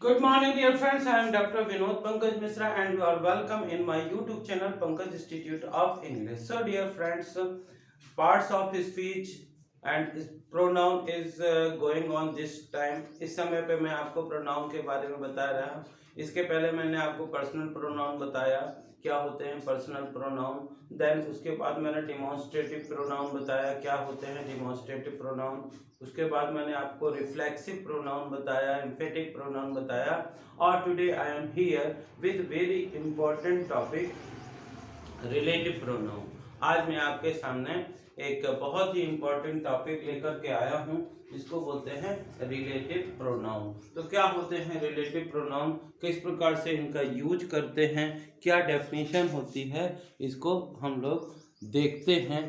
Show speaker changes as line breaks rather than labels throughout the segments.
Good morning, dear friends. I am Dr. Vinod Pankaj Misra, and you are welcome in my YouTube channel Pankaj Institute of English. So, dear friends, parts of speech and pronoun is going on this time. इस समय पे मैं आपको pronoun के बारे में बता रहा हूँ. इसके पहले मैंने आपको पर्सनल प्रोनाउन बताया क्या होते हैं पर्सनल प्रोनाउन. देन उसके बाद मैंने डिमॉन्स्ट्रेटिव प्रोनाउन बताया क्या होते हैं डिमॉन्स्ट्रेटिव प्रोनाउन. उसके बाद मैंने आपको रिफ्लेक्सिव प्रोनाउन बताया, एम्फेटिक प्रोनाउन बताया. और today I am here with very important topic relative pronoun. आज मैं आपके सामने एक बहुत ही इंपॉर्टेंट टॉपिक लेकर के आया हूँ जिसको बोलते हैं रिलेटिव प्रोनाउन. तो क्या होते हैं रिलेटिव प्रोनाउन, किस प्रकार से इनका यूज करते हैं, क्या डेफिनेशन होती है, इसको हम लोग देखते हैं.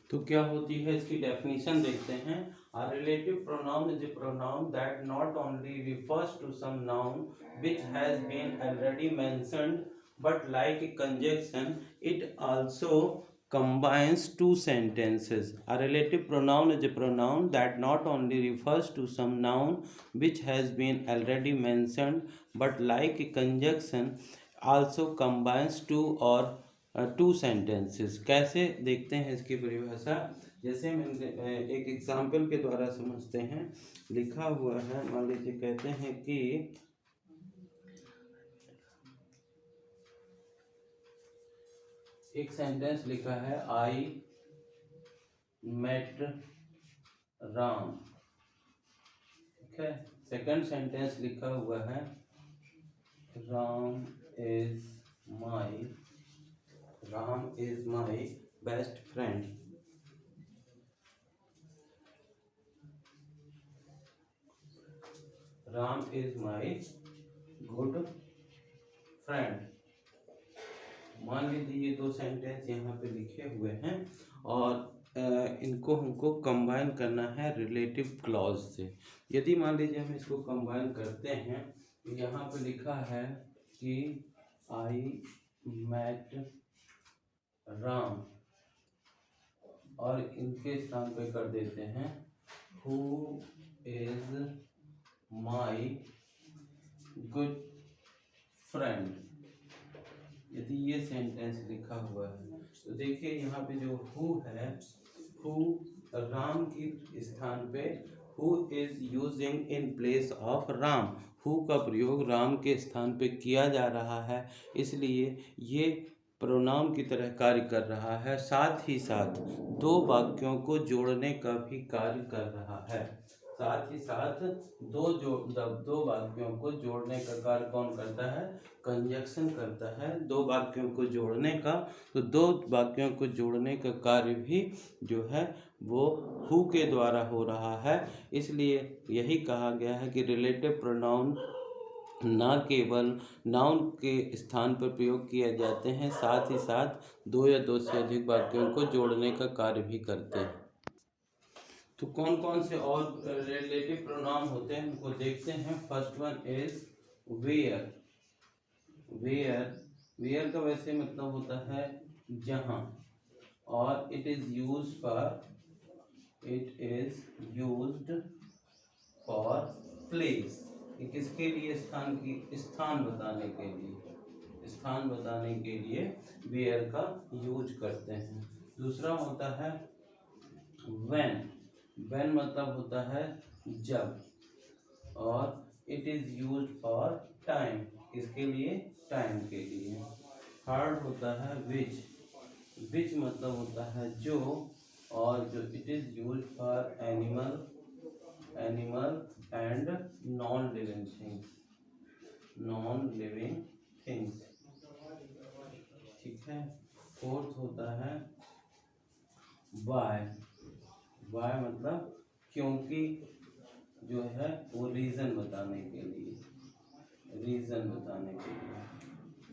तो क्या होती है इसकी डेफिनेशन देखते हैं. A relative pronoun is a pronoun that not only refers to some noun which has been already mentioned, but like a conjunction, it also combines two sentences. A relative pronoun is a pronoun that not only refers to some noun which has been already mentioned, but like a conjunction, also combines two or two sentences. कैसे देखते हैं इसकी परिभाषा. जैसे मैंने एक example के द्वारा समझते हैं. लिखा हुआ है, मान लीजिए कहते हैं कि एक सेंटेंस लिखा है आई मेट राम. ठीक है. सेकंड सेंटेंस लिखा हुआ है Ram is my best friend. Ram is my good friend. मान लीजिए ये दो सेंटेंस यहाँ पे लिखे हुए हैं और इनको हमको कंबाइन करना है रिलेटिव क्लॉज से. यदि मान लीजिए हम इसको कंबाइन करते हैं तो यहाँ पे लिखा है कि आई मेट राम और इनके स्थान पे कर देते हैं who is my good friend. यदि ये सेंटेंस लिखा हुआ है तो देखिए यहाँ पे जो हु है, हु राम की स्थान पे who is using in place of Ram. Who का प्रयोग राम के स्थान पे किया जा रहा है, इसलिए ये प्रोनाउन की तरह कार्य कर रहा है. साथ ही साथ दो वाक्यों को जोड़ने का भी कार्य कर रहा है. साथ ही साथ दो वाक्यों को जोड़ने का कार्य कौन करता है, कंजक्शन करता है दो वाक्यों को जोड़ने का. तो दो वाक्यों को जोड़ने का कार्य भी जो है वो हु के द्वारा हो रहा है. इसलिए यही कहा गया है कि रिलेटिव प्रोनाउन ना केवल नाउन के स्थान पर प्रयोग किए जाते हैं, साथ ही साथ दो या दो से अधिक वाक्यों को जोड़ने का कार्य भी करते हैं. तो कौन कौन से और रिलेटिव प्रोनाउन होते हैं उनको देखते हैं. First one is where. Where का वैसे मतलब होता है जहाँ, और it is used for place. ये किसके लिए, स्थान बताने के लिए वेयर का यूज करते हैं. दूसरा होता है व्हेन मतलब होता है जब, और it is used for time. किसके लिए, टाइम के लिए. थर्ड होता है विच मतलब होता है जो, और जो it is used for animal and non living things. ठीक है. फोर्थ होता है वाई मतलब क्योंकि जो है वो रीजन बताने के लिए.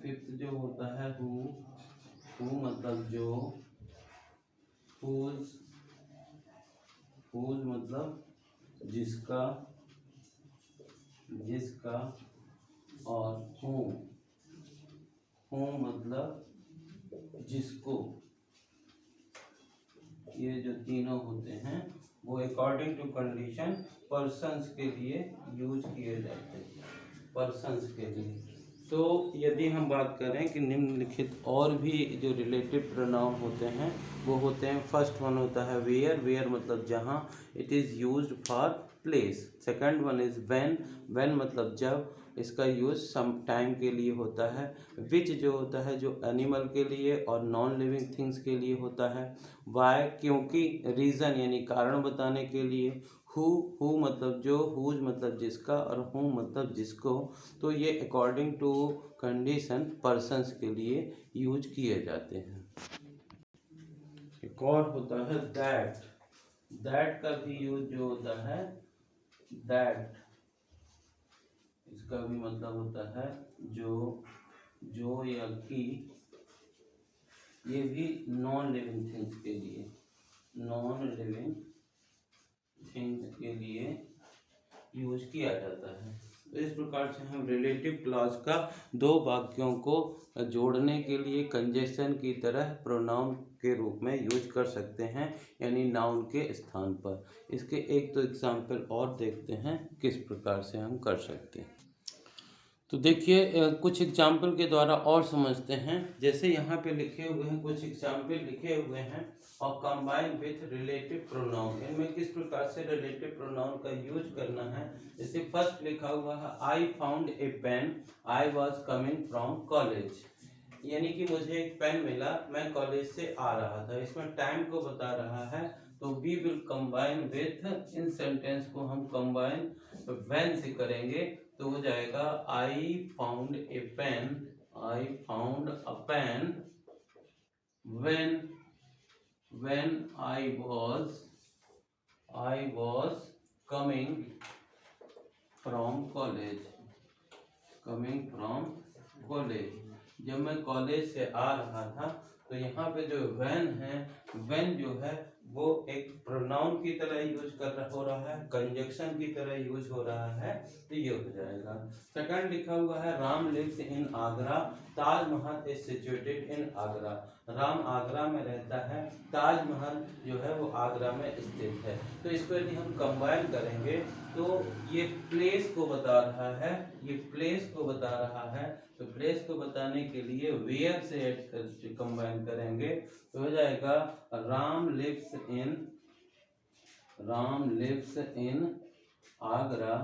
फिफ्थ जो होता है हु मतलब जो, हुज मतलब जिसका और हूँ मतलब जिसको. ये जो तीनों होते हैं वो अकॉर्डिंग टू कंडीशन पर्सन्स के लिए यूज किए जाते हैं, पर्सन्स के लिए। तो यदि हम बात करें कि निम्नलिखित और भी जो रिलेटिव प्रोनाउन होते हैं वो होते हैं, फर्स्ट वन होता है वेयर, वेयर मतलब जहाँ, it is used for place. Second one is when, when मतलब जब, इसका यूज़ सम टाइम के लिए होता है। विच जो होता है जो एनिमल के लिए और नॉन लिविंग थिंग्स के लिए होता है। वाई क्योंकि, रीज़न यानी कारण बताने के लिए। हु मतलब जो, हुज मतलब जिसका और हु मतलब जिसको। तो ये अकॉर्डिंग टू कंडीशन पर्सन्स के लिए यूज किए जाते हैं। एक और होता है दैट, दैट का भी यूज जो होता है दैट, इसका भी मतलब होता है जो या कि। ये भी नॉन लिविंग थिंग्स के लिए, नॉन लिविंग थिंग्स के लिए यूज किया जाता है। तो इस प्रकार से हम रिलेटिव क्लॉज का दो वाक्यों को जोड़ने के लिए कंजेशन की तरह प्रोनाउन के रूप में यूज कर सकते हैं, यानी नाउन के स्थान पर। इसके एक तो एग्जाम्पल और देखते हैं किस प्रकार से हम कर सकते हैं। तो देखिए कुछ एग्जाम्पल के द्वारा और समझते हैं। जैसे यहाँ पे लिखे हुए हैं, कुछ एग्जाम्पल लिखे हुए हैं, और कंबाइन विथ रिलेटिव प्रोनाउन, इनमें किस प्रकार से रिलेटिव प्रोनाउन का यूज करना है। जैसे फर्स्ट लिखा हुआ है I found a pen, I was coming from college, यानी कि मुझे एक पेन मिला, मैं कॉलेज से आ रहा था। इसमें टाइम को बता रहा है, तो वी विल कंबाइन विथ, इन सेंटेंस को हम कंबाइन व्हेन से करेंगे, तो हो जाएगा I found a pen, I found a pen when I was coming from college, coming from college, जब मैं कॉलेज से आ रहा था। तो यहाँ पे जो when है, when जो है वो एक प्रोनाउन की तरह यूज हो रहा है, कंजक्शन की तरह यूज हो रहा है, तो ये हो जाएगा। सेकंड लिखा हुआ है Ram lives in Agra, Taj Mahal is situated in Agra, Ram Agra में रहता है, ताजमहल जो है वो आगरा में स्थित है। तो इसको यदि हम कंबाइन करेंगे तो ये प्लेस को बता रहा है, ये प्लेस को बता रहा है, तो प्लेस को बताने के लिए वेयर से ऐड कर कंबाइन करेंगे, तो हो जाएगा Ram lives in Agra,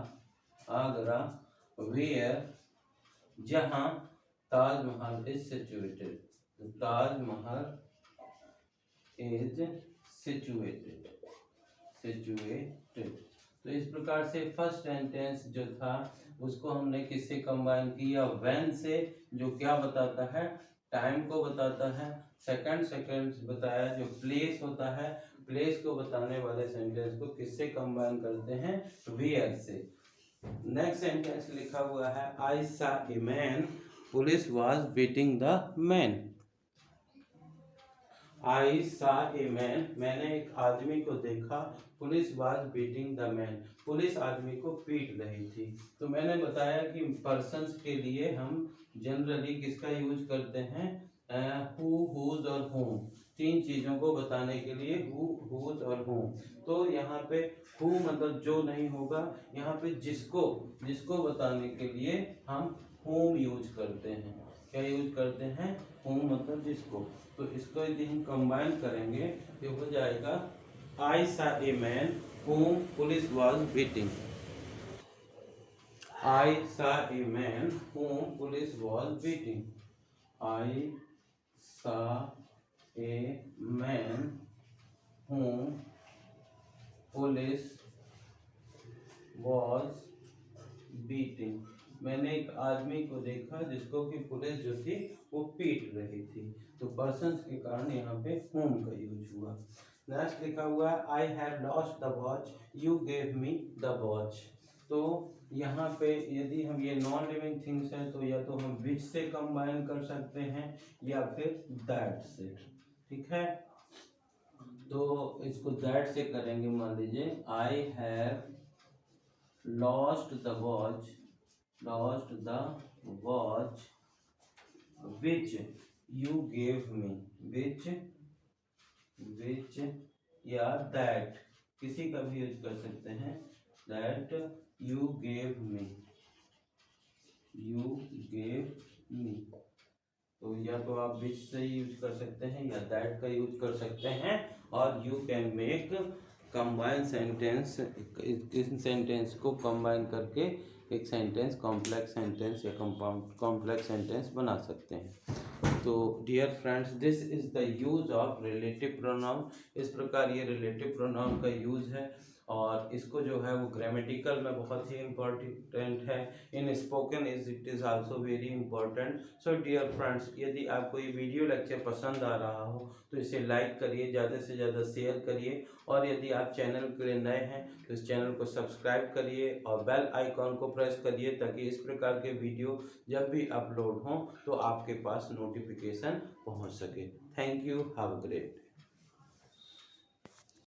Agra where, जहां Taj Mahal is situated, Taj Mahal is situated, situated. तो इस प्रकार से फर्स्ट सेंटेंस जो था उसको हमने किससे कंबाइन किया, व्हेन से, जो क्या बताता है, टाइम को बताता है। सेकंड बताया जो प्लेस होता है, प्लेस को बताने वाले सेंटेंस को किससे कंबाइन करते हैं, वेयर से। नेक्स्ट सेंटेंस लिखा हुआ है I saw a man, police was beating the man, I saw a man, मैंने एक आदमी को देखा, police was beating the man, police आदमी को पीट रही थी। तो मैंने बताया कि पर्सन्स के लिए हम जनरली किसका यूज करते हैं, हु, हुज और हुम, तीन चीजों को बताने के लिए हु, हुज और हुम। तो यहाँ पे हु मतलब जो नहीं होगा, यहाँ पे जिसको बताने के लिए हम हुम यूज करते हैं। क्या यूज करते हैं, हुम मतलब जिसको। तो इसको यदि हम कंबाइन करेंगे तो हो जाएगा आई saw a man whom police was beating, I saw a man whom police was beating, I saw a man whom police was beating, मैंने एक आदमी को देखा जिसको कि पुलिस जो थी वो पीट रही थी। तो पर्सन्स के कारण यहाँ पे whom का यूज हुआ। नेक्स्ट लिखा हुआ है I have lost the watch, you gave me the watch. तो यहाँ पे यदि हम ये नॉन लिविंग थिंग्स हैं तो या तो हम विच से कंबाइन कर सकते हैं या फिर दैट से, ठीक है। तो इसको दैट से करेंगे, मान लीजिए I have lost the watch which you gave me, which या that किसी का भी यूज कर सकते हैं। That you gave me, you gave me, तो या तो आप विच से यूज कर सकते हैं या दैट का यूज कर सकते हैं। और you can make combine sentence, इन सेंटेंस को कंबाइन करके एक सेंटेंस, कॉम्प्लेक्स सेंटेंस या कॉम्प्लेक्स सेंटेंस बना सकते हैं। तो dear friends, this is the use of relative pronoun. इस प्रकार ये रिलेटिव प्रोनाउन का यूज है और इसको जो है वो ग्रामेटिकल में बहुत ही इम्पोर्टेंट है। In spoken it is also very important. So dear friends, यदि आपको ये वीडियो लेक्चर पसंद आ रहा हो तो इसे लाइक करिए, ज़्यादा से ज़्यादा शेयर करिए, और यदि आप चैनल के लिए नए हैं तो इस चैनल को सब्सक्राइब करिए और बेल आइकॉन को प्रेस करिए ताकि इस प्रकार के वीडियो जब भी अपलोड हों तो आपके पास नोटिफिकेशन पहुंच सके। Thank you, have a great.